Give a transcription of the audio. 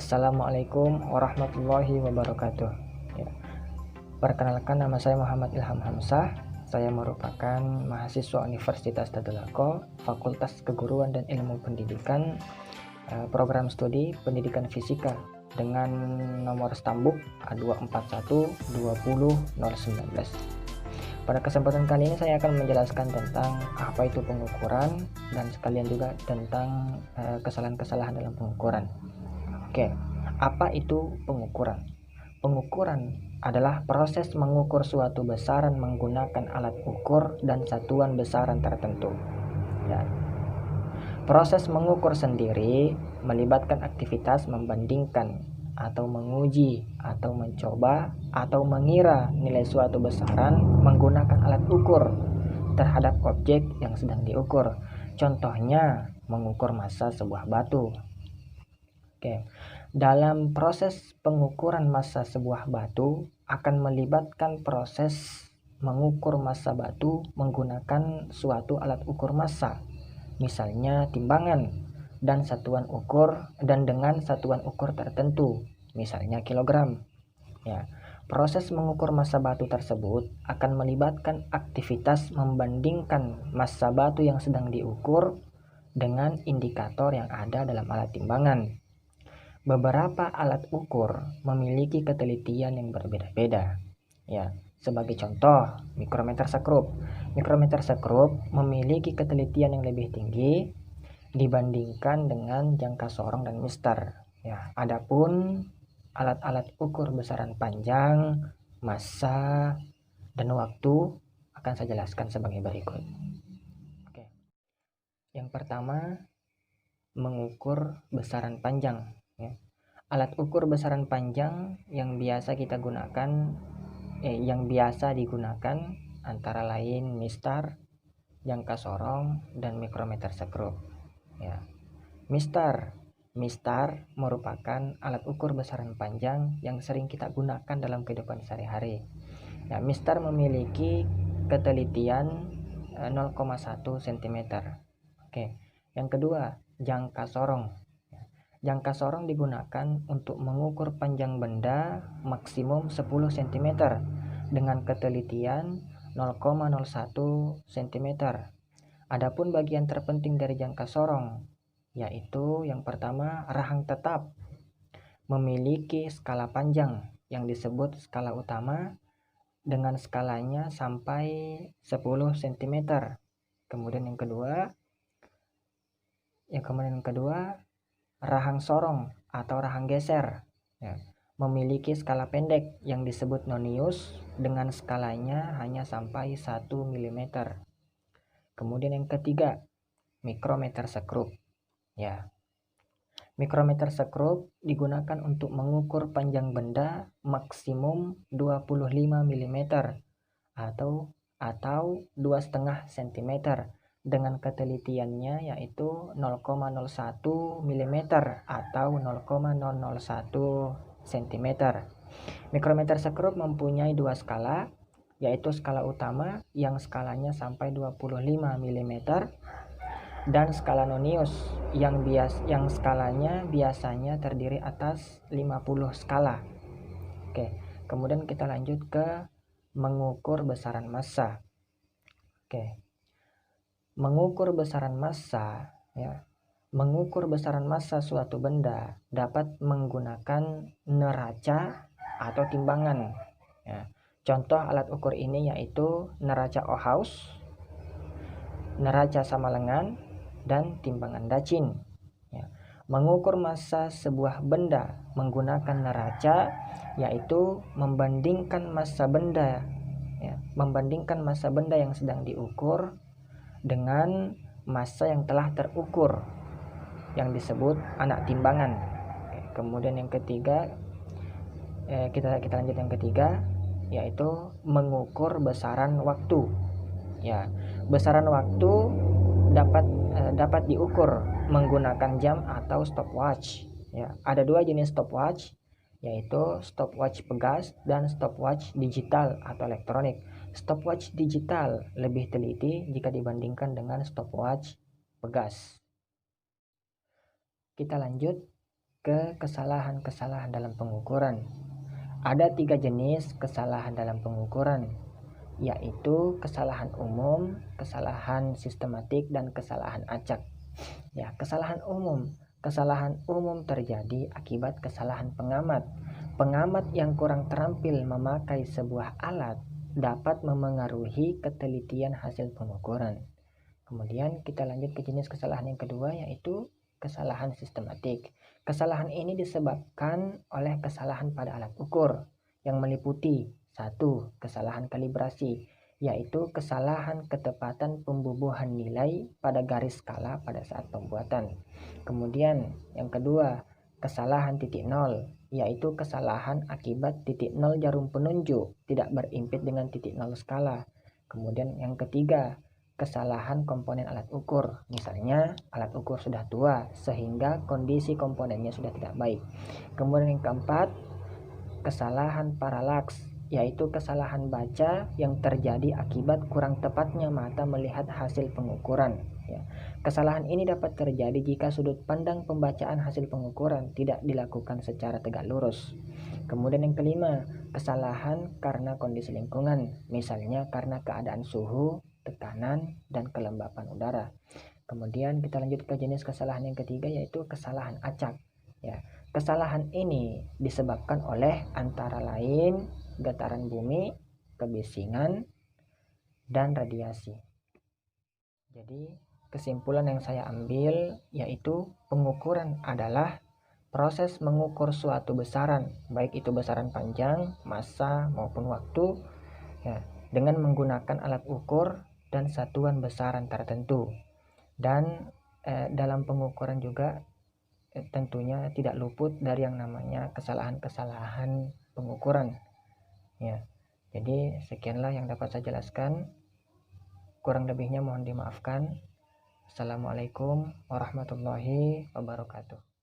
Assalamualaikum warahmatullahi wabarakatuh. Ya, perkenalkan, nama saya Muhammad Ilham Hamzah. Saya merupakan mahasiswa Universitas Tadulako, Fakultas Keguruan dan Ilmu Pendidikan, program studi Pendidikan Fisika dengan nomor stambuk A24120-019. Pada kesempatan kali ini saya akan menjelaskan tentang apa itu pengukuran dan sekalian juga tentang kesalahan-kesalahan dalam pengukuran. Oke, apa itu pengukuran? Pengukuran adalah proses mengukur suatu besaran menggunakan alat ukur dan satuan besaran tertentu. Ya. Proses mengukur sendiri melibatkan aktivitas membandingkan atau menguji atau mencoba atau mengira nilai suatu besaran menggunakan alat ukur terhadap objek yang sedang diukur. Contohnya, mengukur massa sebuah batu. Oke. Dalam proses pengukuran massa sebuah batu akan melibatkan proses mengukur massa batu menggunakan suatu alat ukur massa, misalnya timbangan, dan satuan ukur dan dengan satuan ukur tertentu, misalnya kilogram. Ya, proses mengukur massa batu tersebut akan melibatkan aktivitas membandingkan massa batu yang sedang diukur dengan indikator yang ada dalam alat timbangan. Beberapa alat ukur memiliki ketelitian yang berbeda-beda. Ya, sebagai contoh, mikrometer sekrup. Mikrometer sekrup memiliki ketelitian yang lebih tinggi dibandingkan dengan jangka sorong dan mister. Ya, adapun alat-alat ukur besaran panjang, massa, dan waktu akan saya jelaskan sebagai berikut. Oke. Yang pertama, mengukur besaran panjang. Ya. Alat ukur besaran panjang yang biasa digunakan antara lain mistar, jangka sorong, dan mikrometer sekrup. Ya. Mistar merupakan alat ukur besaran panjang yang sering kita gunakan dalam kehidupan sehari-hari. Ya, mistar memiliki ketelitian 0,1 cm. Oke. Yang kedua, jangka sorong. Jangka sorong digunakan untuk mengukur panjang benda maksimum 10 cm dengan ketelitian 0,01 cm. Adapun bagian terpenting dari jangka sorong yaitu yang pertama, rahang tetap memiliki skala panjang yang disebut skala utama dengan skalanya sampai 10 cm. Kemudian yang kedua, rahang sorong atau rahang geser ya, memiliki skala pendek yang disebut nonius dengan skalanya hanya sampai 1 mm. Kemudian yang ketiga, mikrometer sekrup. Ya. Mikrometer sekrup digunakan untuk mengukur panjang benda maksimum 25 mm atau 2,5 cm dengan ketelitiannya yaitu 0,01 mm atau 0,001 cm. Mikrometer sekrup mempunyai dua skala, yaitu skala utama yang skalanya sampai 25 mm dan skala nonius yang skalanya biasanya terdiri atas 50 skala. Oke, kemudian kita lanjut ke mengukur besaran massa. Oke. Mengukur besaran massa ya. Mengukur besaran massa suatu benda dapat menggunakan neraca atau timbangan. Ya. Contoh alat ukur ini yaitu neraca Ohaus, neraca sama lengan, dan timbangan Dachin. Ya. Mengukur massa sebuah benda menggunakan neraca yaitu membandingkan massa benda yang sedang diukur dengan massa yang telah terukur yang disebut anak timbangan. Kemudian yang ketiga, kita lanjut yang ketiga yaitu mengukur besaran waktu. Ya, besaran waktu dapat diukur menggunakan jam atau stopwatch. Ya, ada dua jenis stopwatch yaitu stopwatch pegas dan stopwatch digital atau elektronik. Stopwatch digital lebih teliti jika dibandingkan dengan stopwatch pegas. Kita lanjut ke kesalahan-kesalahan dalam pengukuran. Ada 3 jenis kesalahan dalam pengukuran, yaitu kesalahan umum, kesalahan sistematik, dan kesalahan acak. Ya, kesalahan umum. Kesalahan umum terjadi akibat kesalahan pengamat. Pengamat yang kurang terampil memakai sebuah alat dapat memengaruhi ketelitian hasil pengukuran. Kemudian kita lanjut ke jenis kesalahan yang kedua, yaitu kesalahan sistematik. Kesalahan ini disebabkan oleh kesalahan pada alat ukur yang meliputi 1. Kesalahan kalibrasi, yaitu kesalahan ketepatan pembubuhan nilai pada garis skala pada saat pembuatan. Kemudian yang kedua, kesalahan titik nol, yaitu kesalahan akibat titik nol jarum penunjuk tidak berimpit dengan titik nol skala. Kemudian yang ketiga, kesalahan komponen alat ukur, misalnya alat ukur sudah tua sehingga kondisi komponennya sudah tidak baik. Kemudian yang keempat, kesalahan paralaks, yaitu kesalahan baca yang terjadi akibat kurang tepatnya mata melihat hasil pengukuran. Ya. Kesalahan ini dapat terjadi jika sudut pandang pembacaan hasil pengukuran tidak dilakukan secara tegak lurus. Kemudian yang kelima, kesalahan karena kondisi lingkungan, misalnya karena keadaan suhu, tekanan, dan kelembapan udara. Kemudian kita lanjut ke jenis kesalahan yang ketiga, yaitu kesalahan acak. Ya, kesalahan ini disebabkan oleh antara lain getaran bumi, kebisingan, dan radiasi. Jadi kesimpulan yang saya ambil yaitu pengukuran adalah proses mengukur suatu besaran, baik itu besaran panjang, massa, maupun waktu, ya, dengan menggunakan alat ukur dan satuan besaran tertentu. Dan dalam pengukuran juga tentunya tidak luput dari yang namanya kesalahan-kesalahan pengukuran. Ya, jadi sekianlah yang dapat saya jelaskan. Kurang lebihnya mohon dimaafkan. Assalamualaikum warahmatullahi wabarakatuh.